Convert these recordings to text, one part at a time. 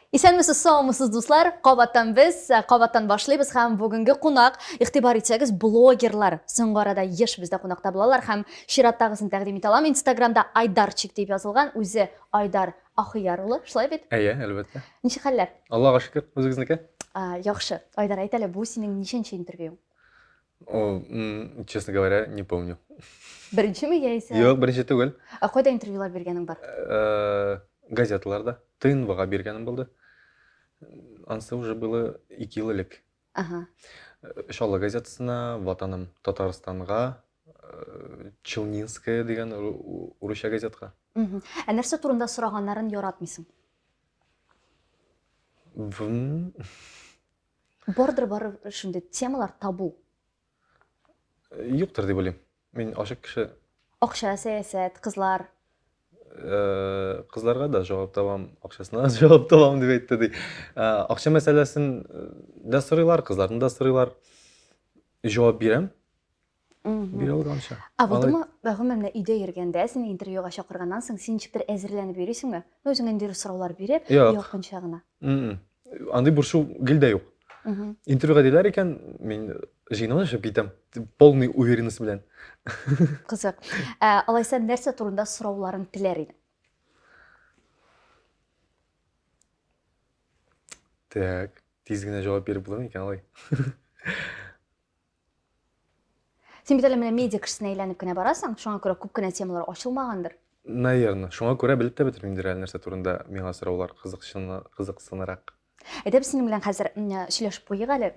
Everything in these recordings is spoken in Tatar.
Исәнмесез, саумысыз дуслар, қабаттан башлыйбыз һәм бүгінгі қунақ, иғтибар итсәгез, блогерлар соңғы арада еш бездә кунакта булалар һәм чираттагысын тәкъдим итә алам. Инстаграмда Айдарчик дип язылган, үзе Айдар Ахыяр улы, шулай бит? Әйе, әлбәттә. Ничек хәлләр? Аллаға шөкер, үзегезнеке? Яхшы. Айдар, әйт әле, бу синең ничәнче интервью? Честно говоря, не помню. Беренчеме яисә? Юк, беренче түгел. Кайда интервьюлар биргәнең бар? Газеталарда. ТНВ-га биргәнем булды. Ансы уже было 2 ел элек. Ага. Шалла газетасына, Ватаным Татарстанга, Челнинская дигән урысча газетка. Нәрсә турында сораганнарын яратмыйсың? Бардыр шундый темалар табу. Юктыр дип уйлыйм. Мин ашык кеше. Акча, сәясәт, кызлар. Кызларга да җавап табам, акчасына җавап табам дип әйтте ди. Акча мәсьәләсен да сорыйлар, кызларны да сорыйлар. Җавап бирәм. Бирә алганча. Булдымы, гомумән өйдә йөргәндә, сине интервьюга чакырганнан соң син ничектер әзерләнеп йөрисеңме? Үзең инде сораулар биреп, якынча гына. Андый борчу гелдә юк. Интервьюга диләр икән, мин җыйнап чыгып китәм. Полный уверенность белән. Кызык. Алайса нәрсә турында сорауларын теләр идең? Так, тиз генә җавап биреп булыр икән алай. Син бит әле менә медиа кешесенә әйләнеп кенә барасың, шуңа күрә күп кенә темалар ачылмагандыр. Наверное, шуңа күрә белеп тә бетермимдер әле нәрсә турында миңа сораулар кызыксынрак. Әйдәп синең белән хәзер сөйләшеп куйыйк әле.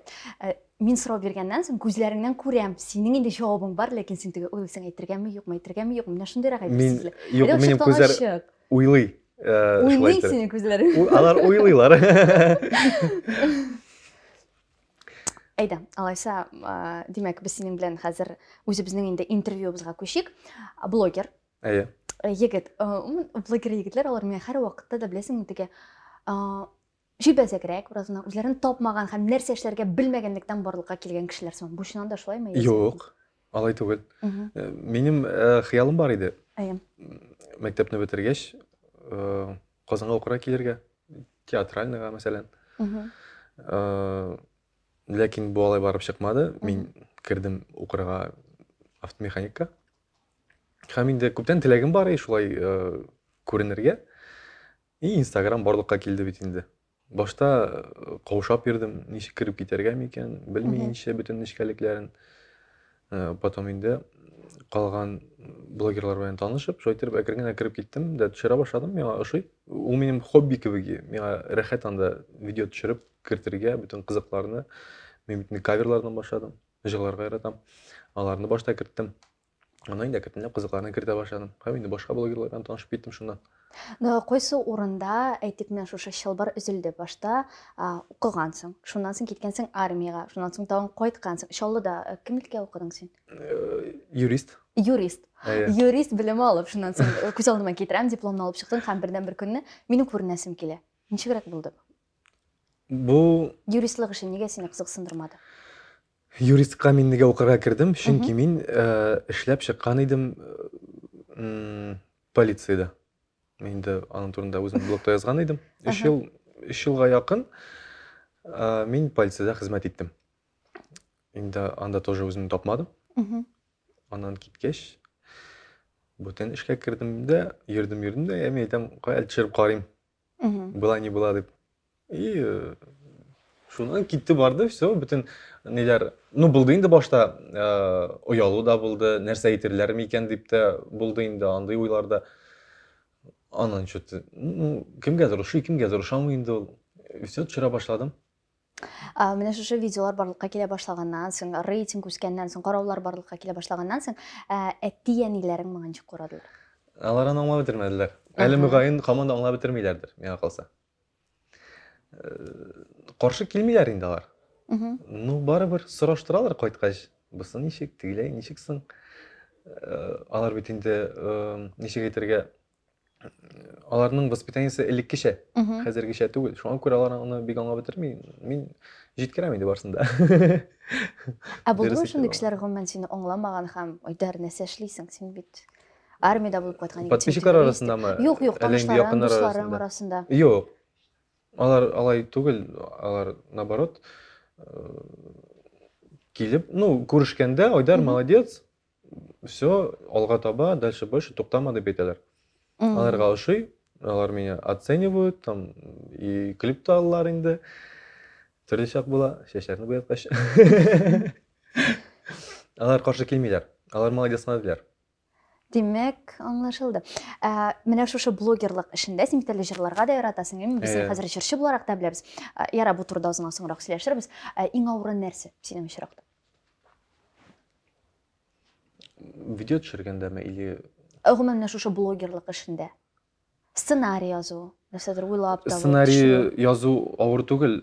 Мин сорау биргәннән соң күзләреңнән күрәм, синең инде җавабың бар, ләкин син теге уйлыйсың, әйтергәме, юкмы, менә шундыйрак әйтәсез. Минем күзләр уйлый. Уйлый синең күзләрең. Алар уйлыйлар. Әйдә, алайса, димәк, без синең белән хәзер үзебезнең инде интервьюбызга күчик. Блогер. Әйе. Егет, блогер егетләр, алар менә һәр вакытта да беләсең, теге җибәзәгрәк, уразына үзләрен тапмаган һәм нәрсә эшләргә белмәгәнлектән барлыкка килгән кешеләр соң. Бу чыннан да шулаймы? Юк, алай түгел. Минем хыялым бар иде. Әйе. Мәктәпне бетергәч, Казанга укырга килергә, театральныйга мәсәлән. Ләкин бу алай барып чыкмады. Мин кирдем укырга автомеханикка. Һәм инде күптән теләгем бар иде шулай күренергә. И Instagram барлыкка килде бит инде. Башта каушап йөрдем, ничек кирип китәргә микән, белмәенчә бөтен нечкәлекләрен. Потом инде калган блогерлар белән танышып, шулай итеп әкрен-генә кирип киттем, дә төшерә башладым. Миңа ошый. Ул минем хобби кебек. Миңа рәхәт анда видео төшереп кертергә бөтен кызыкларны. Мин бит каверлардан башладым. Җырларга яратам. Аларны башта керттем. Аннан инде кертеп кызыкларны кертә башладым. Һәм инде башка блогерлар белән танышып киттем шуннан. Койсы урында әйтик, менә шушы чылбыр өзелде. Башта укыгансың, шуннан соң киткәнсең армияга, шуннан соң тагын кайткансың. Чаллыда кемлеккә укыдың син? Юрист. Юрист. Юрист белем алып, шуннан соң күз алдыма китерәм, дипломны алып чыктың һәм бердән-бер көнне минем күренәсем килә. Ничегрәк булды? Бу юристлык эше нигә сине кызыксындырмады? Юристка мин нигә укырга кирдем, чөнки мин эшләп чыккан идем полициядә. Мин дә аның турында үзем блогта язган идем. 3 елга якын мин полициядә хезмәт иттем. Инде анда тоже үземне тапмадым. Аннан киткәч, бүтән эшкә кирдем дә, йөрдем дә, мин әйтәм, кая төшереп карыйм. Була не була дип. И шуннан китте барды, все, бүтән ниләр, булды инде башта оялу да булды, нәрсә әйтерләр микән дип тә булды инде андый уйларда. Аннан что-то, кемгәдер ошый, кемгәдер ошамый инде ул. Все төшерә башладым. Менә шушы видеолар барлыкка килә башлаганнан соң, рейтинг үскәннән соң, караулар барлыкка килә башлаганнан соң, әти-әниләрең моңа ничек карадылар? Алар аны аңлап бетермәделәр. Әле мөгаен һаман да аңлап бетермиләрдер, миңа калса. Каршы килмиләр инде алар. Барыбер сораштыралар кайткач. Бусы ничек, тегеләй ничек соң? Алар бит инде ничек әйтергә, аларның воспитаниесе элеккечә, хәзергечә түгел. Шуңа күрә алар аны бик аңлап бетерми. Мин җиткерәм инде барсында. Булдымы шундый кешеләр гомумән сине аңламаган һәм айдар нәрсә эшлисең? Син бит армияда булып кайткан. Подписчиклар арасындамы? Юк, танышларың, дусларың арасында. Юк. Алар алай түгел, алар наоборот, килеп, ну, күрешкәндә, Айдар Мгм. молодец, все, алга таба, дальше больше туктама дип әйтәләр. Аларга ошый, алар меня оценивают, там, и клип та алалар инде. Төрле чак була, чәчләрне буяткач. Алар каршы килмиләр. Алар молодецлар диләр. Демәк, аңлашылды. Менә шушы блогерлык эшендә син бит әле җырларга да яратасың, әйме? Без Әйе. хәзер җырчы буларак та беләбез. Яра, бу турыда үзеңә соңрак сөйләшербез. Иң авыры нәрсә синең очракта? Видео төшергәндәме или Гомумән менә шушы блогерлык эшендә. Сценарий язу, нәрсәдер уйлап табу. сценарий язу авыр түгел.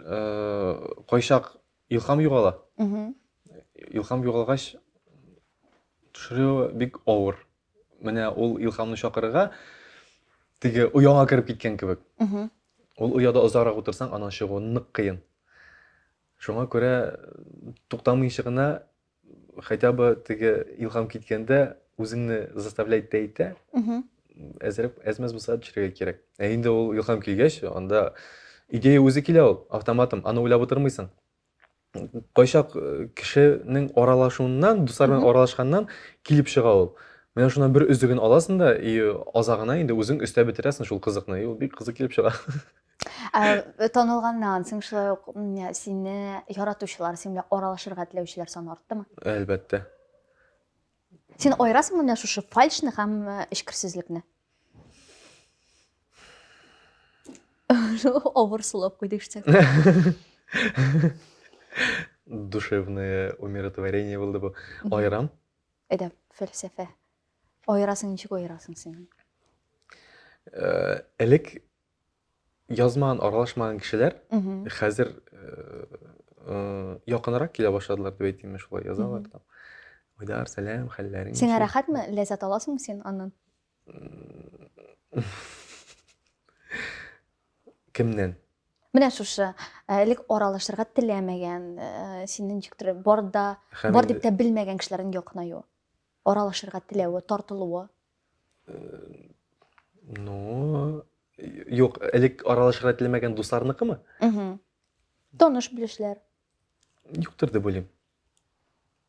Кайчак илһам югала. Мгм. Илһам югалгач төшерү бик авыр. Менә ул илһамны чакырырга теге уяңа кирип киткән кебек. Мгм. Ул уяда озарак утырсаң, анан чыгуы нык кыен. Шуңа күрә туктамыйча гына хотя бы теге илһам киткәндә үзеңне заставлять әйтә, Мгм. әзмәс булса төшерергә кирәк. Инде ул илһам килгәч, анда идея үзе килә ул, автоматом, аны уйлап утырмыйсың. Кайчак кешенең аралашуыннан, дуслар белән аралашканнан килеп чыга ул. Менә шуннан бер үзеген аласың да, и азагына инде үзең өстә бетерәсең шул кызыкны. И ул бик кызык килеп чыга. Танылганнан соң шулай ук сине яратучылар, син белән аралашырга теләүчеләр саны артымы? Әлбәттә. Син айырасыңмы менә шушы фальшны һәм эчкерсезлекне? Авыр сулап куйдык шул. Душевное умиротворение булды бу. Айрам. Әдәп, фәлсәфә. Айырасың, ничек айырасың син? Элек язмаган, аралашмаган кешеләр Мгм. хәзер якынрак килә башладылар дип әйтимме, шулай язалар там. Айдар, сәлам, хәлләрең Сиңа ничек? рәхәтме? Ләззәт аласыңмы син аннан? Кемнән? Менә шушы элек аралашырга теләмәгән, синең ничектер бар Һәм дип инде- тә белмәгән кешеләрнең якынаюы. Аралашырга теләве, тартылуы. Ну, юк, элек аралашырга теләмәгән дусларныкымы? Мгм. Таныш белешләр. Юктыр дип уйлыйм.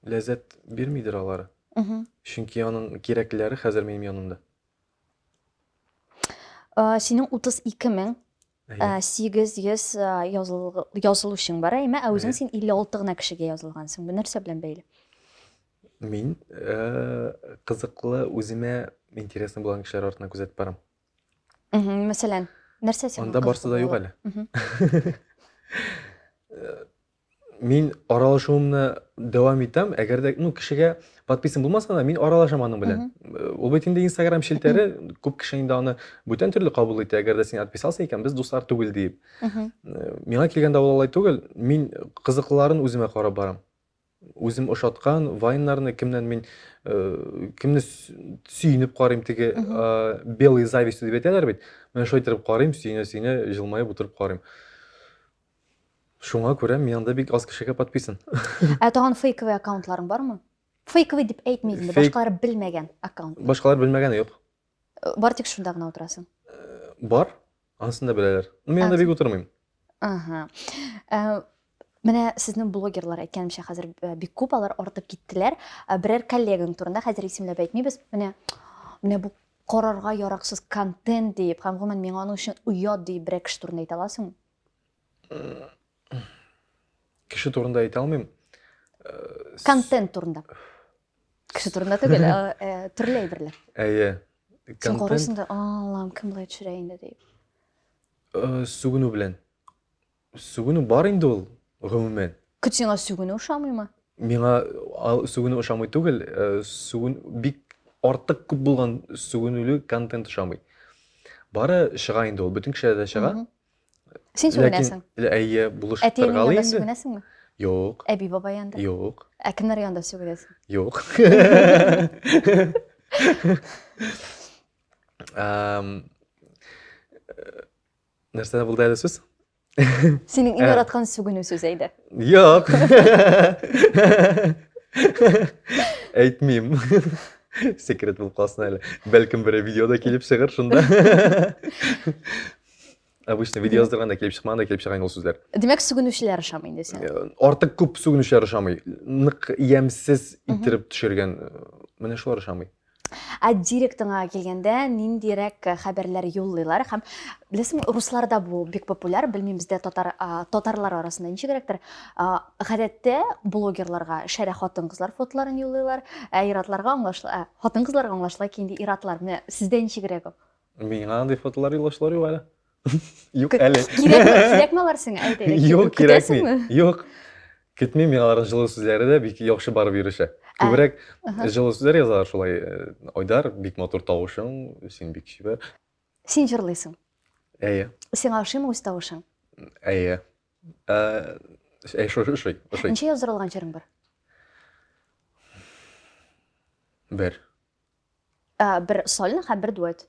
Ләззәт бирмидер алары. Мгм. Чөнки аның кирәклеләре хәзер минем янымда. Синең 32,800 язылучың бар, әйме? Үзең Әйе. син 56 гына кешегә язылгансың. Бу нәрсә белән бәйле? Мин кызыклы, үземә интересный булган кешеләр артына күзәтеп барам. Мәсәлән, нәрсә сиңа? Анда барсы да юк әле. Мгм. Мин аралашуымны дәвам итәм, әгәр дә, ну, кешегә подписан булмаса да, мин аралашам аның белән. Ул бит инде Instagram шелтәре, күп кеше инде аны бүтән төрле кабул итә, әгәр дә син отписался икән, без дуслар түгел дип. Мгм. Миңа килгәндә ул алай түгел, мин кызыклыларын үземә карап барам. Үзем ошаткан вайннарны кемнән мин кемне сөйнеп карыйм, теге белый зависть дип әйтәләр бит. Мен шулай итеп карыйм, сөйнә, җылмаеп утырып карыйм. Шуңа күрә мин анда бик аз кешегә подписан. Тагын фейковый аккаунтларың бармы? Фейковый дип әйтмәйм инде, Фейк- башкалар белмәгән аккаунт. Башкалар белмәгәне юк. Бар тик шунда гына утырасың. Бар, анысын да беләләр. Мин анда бик утырмыйм. Ага. Менә сезнең блогерлар әйткәнемчә хәзер бик күп алар артып киттеләр. Берәр коллегаң турында хәзер исемләп әйтмибез. Менә бу карарга яраксыз контент дип, һәм гомумән миңа аның өчен уят дип берәр кеше турында әйтә аласың. Кеше турында әйтә алмыйм. Контент турында. Кеше турында түгел, төрле әйберләр. Әйе. Син Контент карыйсың да, Аллам, кем булай төшерә инде дип. сүгенү белән. Сүгенү бар инде ул, гомумән. Күтсеңә сүгенү ошамыймы? Миңа сүгенү ошамый түгел, бик артык күп булган сүгенүле контент ошамый. Бары чыга инде ул, бүтән кешеләр дә чыга. Син сүгенәсең. Әйе, Әтиеңнең булыштыргалы янында инде. сүгенәсеңме? Юк, Әби бабай янында? юк, Кемнәр янында сүгенәсең? юк. Нәрсә булды әле сүз? Синең иң яраткан сүгенү сүз әйдә. Юк. Әйтмим. Секрет булып калсын әле. Бәлкем бер видеода килеп чыгыр шунда. обычно видео яздырганда келип чыкмаганда келип чыган ол сөздөр. Демек сүгүнүчүлөр ышамайт десең. Артык көп сүгүнүчүлөр ышамай. Нык иемсиз иттерип түшүргөн мына шулар ышамай. Директыңа келгенде ниндирээк хабарлар юллайлар һәм билесиң русларда бу бик популяр, билмейм бездә татарлар арасында ничегрәктер. Гадәттә блогерларга шәрә хатын-кызлар фотоларын юллайлар, иратларга аңлашлы, хатын-кызларга аңлашлы кенди иратлар. Менә сездә ничегрәк? Миңа андай фотолар юллашлар юк әле. Юк әле. Кирәкме алар сиңа? Әйтәләр. Юк, кирәкми. Юк. Кетмейм, мен алардын жылы сүзләре дә бик яхшы барып йөрүшә. Күбрәк жылы сүзләр язалар шулай. Айдар, бик матур тавышың, син бик чибәр. Син җырлыйсың. Әйе. Сиңа ошыймы үз тавышың? Әйе. Ошый. Ничә яздырылган җырың бар? Бер. Бер сольно һәм бер дуэт.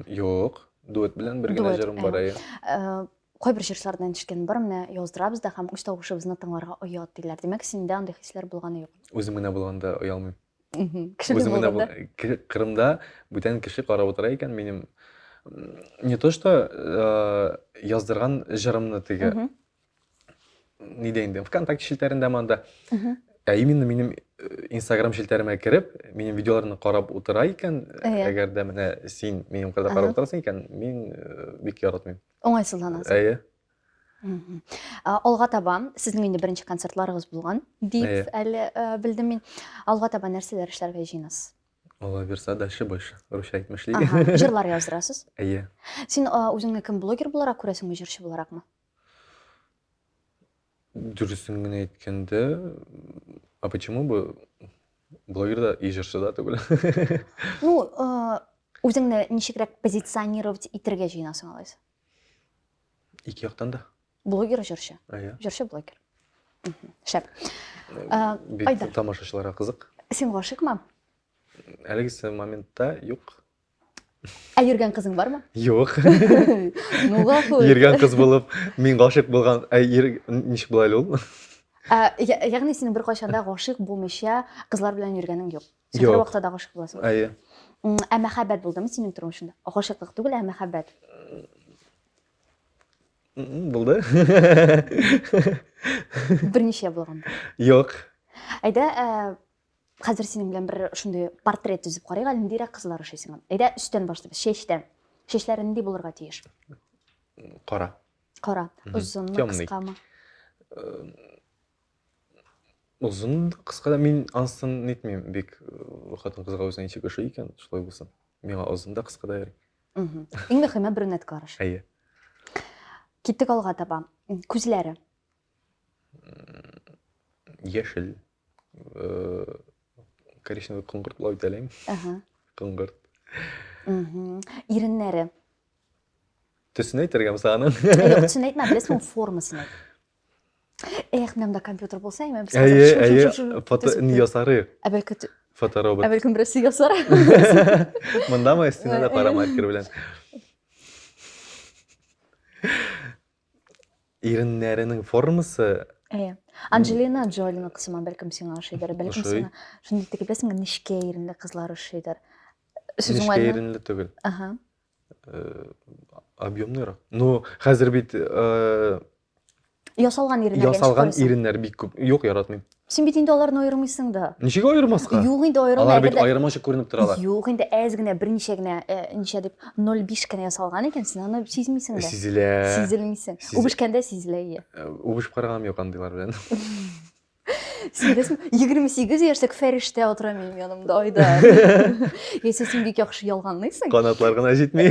Юк. Дуэт белән бер генә җырым бар, әйе. Кайбер җырлардан төшкән бар, менә яздырабыз да һәм үз тавышыбызны тыңларга оят диләр. Демәк, синдә андый хисләр булганы юк. Үзем генә булганда оялмыйм. Кешелек Үзем генә булганда. Кырымда бүтән кеше карап утыра икән, минем не то что яздырган җырымны теге ни дигәндә ВКонтакте шелтәрендә манда, именно минем Instagram шелтәремә кереп, минем видеоларны карап утыра икән, әгәр дә менә син минем кырда карап утырасың икән, мин бик яратмыйм. Оңайсызланасың. Әйе. Алга таба сезнең инде беренче концертларыгыз булган дип әле белдем мин. Алга таба нәрсәләр эшләргә җыенасыз? Алла бирсә, дальше больше. Русча әйтмешли. Җырлар яздырасыз? Әйе. Син үзеңне кем блогер буларак күрәсеңме, җырчы буларакмы? Дөресен генә әйткәндә, почему бы блогер да и җырчы да түгел? Ну, үзеңне ничегрәк позиционировать итәргә җыенасың алайса? Ике яктан да. Блогер, җырчы. Әйе. Җырчы, блогер. Шәп. Бик тамашачыларга кызык. Син гашыкмы? Әлеге моментта юк. Йөргән кызың бармы? Юк. Ну, гафу. Йөргән кыз булып, мин гашык булган, ничек була әле ул? Ягъни син бер кайчанда гашык булмыйча кызлар белән йөргәнең юк. Син һәр вакытта да гашык буласың. Әйе. Мәхәббәт булдымы синең тормышында? Гашыклык түгел, мәхәббәт. Булды. Берничә булган. Юк. Әйдә, хәзер синең белән бер шундый портрет төзеп карыйк, әле ниндирәк кызлар ошыйсың. Әйдә, өстән башлыйбыз, чәчтән. Чәчләрең нинди булырга тиеш? Кара. Кара, озынмы, кыскамы? Узун, кыска да мин ансын нитмим, бик хатын кызга үзенә ничек ошый икән, шулай булсын. Миңа озын да кыска да ярый. Иң мөһиме брюнет караш. Әйе. Киттек алга таба. Күзләре. Яшел. Коричневый кыңгырт була бит әле. Кыңгырт. Иреннәре. Төсен әйтергәме саның? Юк, төсен әйтмә, беләсеңме формасын әйт. Менә компьютер булса, мен без Әйе, фото не ясары. Бәлки Фоторобот. бәлки берсе ясар. Мондамы стенада кара маркер белән. Иреннәренең формасы. Әйе. Анджелина Джолиның кысымы бәлкем сиңа ошыйдыр, бәлкем сиңа шундый тип беләсеңме, нечкә иренле кызлар ошыйдыр. Нечкә иренле түгел. Объемныйрак. Ну, хәзер бит ясалган иреннәр. Ясалган иреннәр бик күп. Юк, яратмыйм. Син бит инде аларны аермыйсың да. Ничек аермаска? Юк инде аермый. Алар бит аермачык күренеп торалар. Юк инде әз генә берничә генә, ничә дип 0.5 кенә ясалган икән, син аны сизмисең дә. Сизелә. Сизелмисең. Үбешкәндә сизелә. Үбешеп карагам юк андыйлар белән. Син дәсме 28 яшьлек фәриштә утыра минем янымда, Айдар. Яисә син бик яхшы ялганлыйсың. Канатлар гына җитми.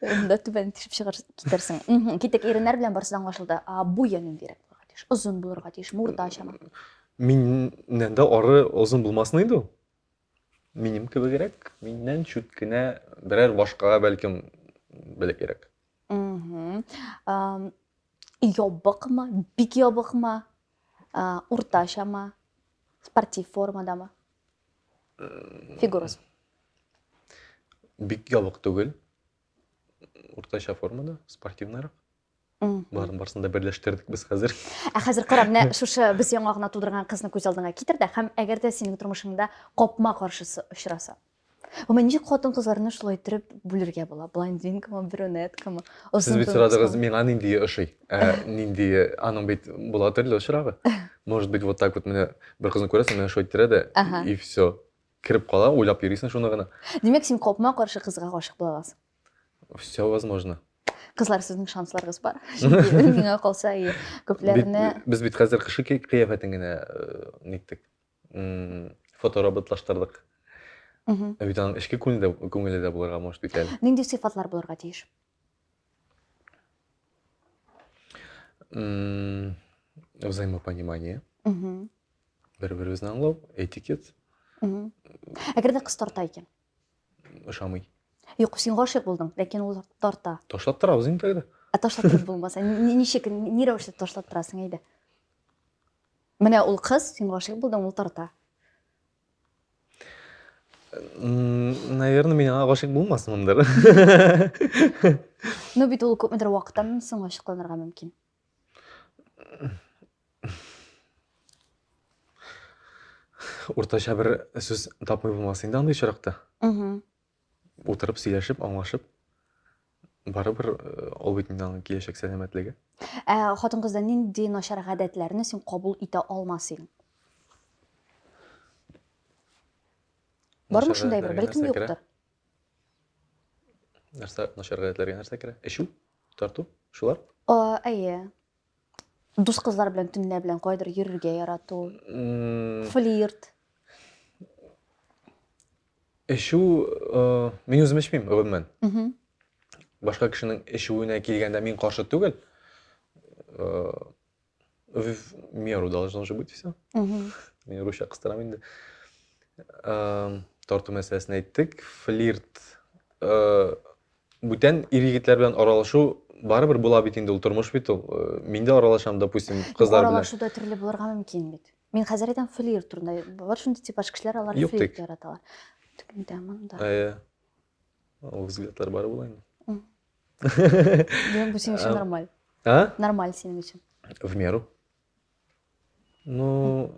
Унда түбән тишеп чыгар китерсең. Китек иреннәр белән барсы аңлашылды. Буя ниндирәк булырга тиеш? Озын булырга тиеш, уртачамы? Миннән дә ары озын булмасын инде ул. Минем кебегрәк, миннән чүт кенә берәр башкага бәлкем беләкрәк. Ябыкмы, бик ябыкмы? Уртачамы? Спортив формадамы? Фигурасы. Бик ябык түгел. Уртача формада, спортивныйрак. Барысында берләштердек без хәзер. Хәзер кара, менә шушы без яңа гына тудырган кызны күз алдыңа китерде һәм әгәр дә синең тормышыңда капма каршысы очраса. Мен ничек хатын кызларны шулай иттереп бүләргә була? Блондинкамы, брюнеткамы? Сіз бит сұрадыңыз, мен нинди ошый. Нинди аның бит була төрле очрагы. Может быть, вот так вот менә бер кызны күрәсең, менә шулай иттерә дә, Ага. и все. Кирип кала, уйлап йөрисең шуны гына. Демәк, син капма каршы кызга гашык була аласың. Все возможно. Кызлар, сезнең шансларыгыз бар. Миңа калса, күпләрне Без бит хәзер кышы кыяфәтен генә ниттек. Фотороботлаштырдык. Бит аның эчке күңеле дә булырга может бит әле. нинди сыйфатлар булырга тиеш? Взаимопонимание, Мгм. бер-беребезне аңлау, этикет, Әгәр дә кыз тарта икән. ошамый. Юк, син гашык булдың, ләкин ул тарта. Ташлап торабыз инде тегедә. Ташлатып булмаса, ничек, ни рәвештә ташлап торасың әйдә? Менә ул кыз, син гашык булдың, ул тарта. Наверное, мен аңа гашык булмасмындыр. Ну бит ул күпмедер вакыттан соң гашыкланырга мөмкин. Уртача бер сүз тапмый булмас инде андый чиракта. Мгм. Утырып, сөйләшеп, аңлашып, барыбер ул бит инде аның киләчәк сәламәтлеге. Хатын кызда нинди начар гадәтләрне син кабул итә алмассың? Бармы Начар шундай бер? гадәтләргә Бәлкем нәрсә керә? юктыр. Нәрсә начар гадәтләргә нәрсә керә? Эчү, тарту, шулар. Әйе. Дус кызлар белән төнлә белән кайдыр йөрергә ярату, флирт. Эчү, мин үзем эчмим, гомумән. Мгм. Башка кешенең эчүенә килгәндә мин каршы түгел. В меру должно же быть все. Мгм. Мин русча кыстырам инде. Тарту мәсьәләсен әйттек. Флирт. Бүтән ир-егетләр белән аралашу барыбер була бит инде, ул тормыш бит ул. Мин дә аралашам, допустим, кызлар белән. Аралашуда төрле булырга мөмкин бит. Мин хәзер әйтәм флирт турында. Бар шундый типаж кешеләр, алар Юк, флирт тик. яраталар. Тегендә, монда. Ул взглядлар бар була инде. Димәк, бу синең өчен нормаль. Нормаль синең өчен. В меру. Ну,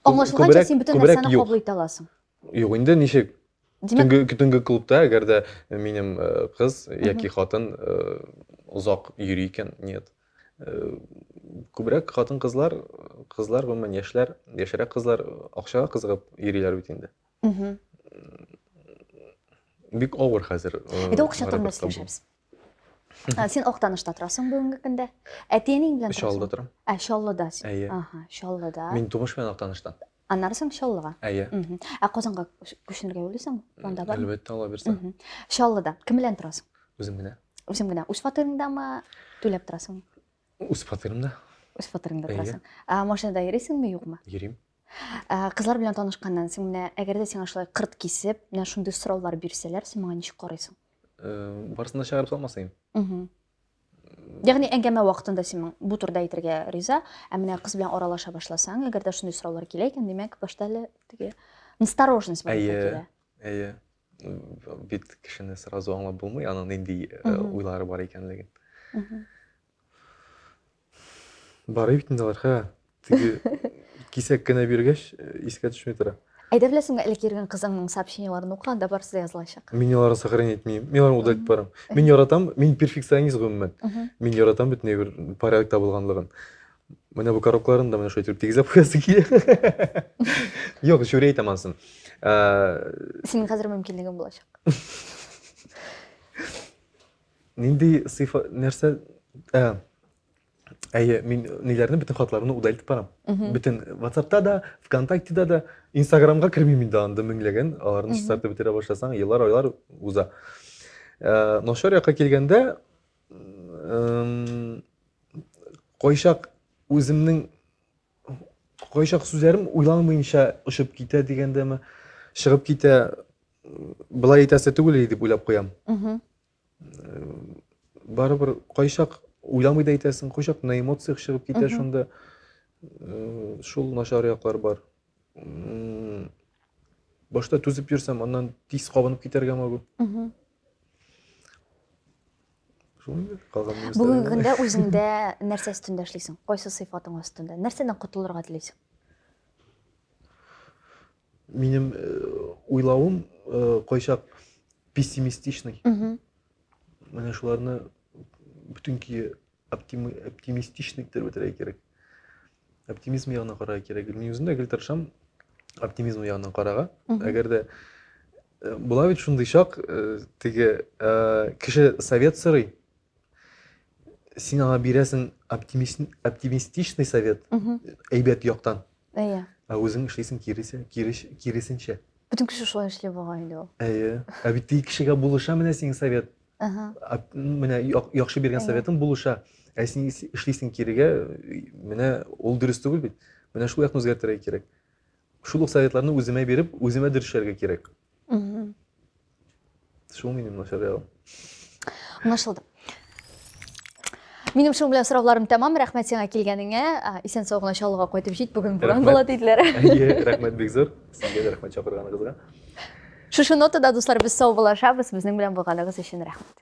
Аңлашылганча син бөтен күбрәк нәрсәне юк. кабул итә аласың. Юк, инде ничек? Димәк, Төнге клубта, әгәр дә минем кыз яки хатын озак йөри икән, нет. Күбрәк хатын-кызлар, гомумән яшьләр, яшьрәк кызлар акчага кызыгып йөриләр бит инде. мгм. Бик авыр хәзер. Әйдә акча турында сөйләшәбез. Син Актанышта торасың бүгенге көндә. Әтиәнең белән Чаллыда торасың. торам. Чаллыда син. Әйе. Аха, Чаллыда. Мин тумыш белән Актаныштан. Аннары соң Чаллыга. Әйе. Мгм. Казанга күченергә уйлыйсың? Анда бармы? Әлбәттә, ала бирсә. Мгм. Чаллыда кем белән торасың? Үзем генә. Үзең генә. Үз фатирыңдамы түләп торасың? Үз фатирымда Үз фатирыңда Әйе. торасың. Машинада йөрисеңме, юкмы? йөрим. Кызлар белән танышканнан соң менә әгәр дә сиңа шулай кырт кисеп, менә шундый сораулар бирсәләр, син моңа ничек карыйсың? Барысында чыгарып салмасаем. Мгм. Ягъни әңгәмә вакытында син бу турда әйтергә риза, менә кыз белән аралаша башласаң, әгәр дә шундый сораулар килә икән, димәк, башта әле теге настороженность бар Әйе. килә. Бит кешене сразу аңлап булмый, аның нинди уйлары бар икәнлеген. Мгм. Барый бит инде алар, теге кисәк кенә биргәч, искә төшмәй тора. Әйдә беләсеңме, элек йөргән кызыңның сообщениеларын ука, анда барысы да язылачак. Мин аларны сохранить итмим. Мин аларны удалить барам. Мин яратам, мин перфекционист гомумән. Мин яратам бит бер порядокта булганлыгын. Менә бу коробкаларны да менә шулай итеп тигезеп куясы килә. Юк, шүрә әйтәм анысын. Синең хәзер мөмкинлегең булачак. Нинди сыйфа нәрсә? Әйе, мин ниләрне бөтен хатларны удалить барам. Бөтен WhatsApp'та да, ВКонтактеда да, Instagram'га кермим инде анда меңләгән. Аларны чистартып бетерә башласаң, еллар, айлар уза. Начар якка килгәндә, кайчак үземнең кайчак сүзләрем уйламыйнча ушып китә дигәндәме, чыгып китә, былай әйтәсе түгел дип уйлап куям. Барыбер кайчак уйламый да әйтәсең, кайчак на эмоциях чыгып китә, шунда шул начар яклар бар. Башта түзеп йөрсәм, аннан тиз кабынып китәргә могу. Бүгенге көндә үзеңдә нәрсә өстендә эшлисең? Кайсы сыйфатың өстендә? Нәрсәдән котылырга телисең? Минем уйлавым койшак пессимистичный. Мгм. Менә шуларны бүтүнки оптимистичник дип әйтергә кирәк. Оптимизм ягына карарга кирәк. Мин үзем дә гел тырышам оптимизм ягына карарга. Әгәр дә була бит шундый чак, теге кеше совет сорый. Син аңа бирәсең оптимистичный совет, Мгм. әйбәт яктан. Әйе. Ә үзең эшлисең киресенчә. Бүтін кеше шулай эшләп булган инде ул. Әйе. Ә бит теге кешегә булыша менә синең совет. Аха. Менә яхшы биргән Әйе. советың булыша. Ә син эшлисең кирегә, менә ул дөрес түгел бит. Менә шул якны үзгәртергә кирәк. Шул ук советларны үземә биреп, үземә дөрес эшләргә кирәк. Мгм. Шул минем начар. Аңлашылды. Минем шул белән сорауларым тәмам. Рәхмәт сиңа килгәнеңә. Исән сау гына Чаллыга кайтып җит. Бүген буран Рәхмәт. була диделәр. Әйе, рәхмәт бик зур. Сезгә дә рәхмәт чакырганыгызга. Шушы нотада дуслар без сау булашабыз. Безнең белән булганыгыз өчен рәхмәт.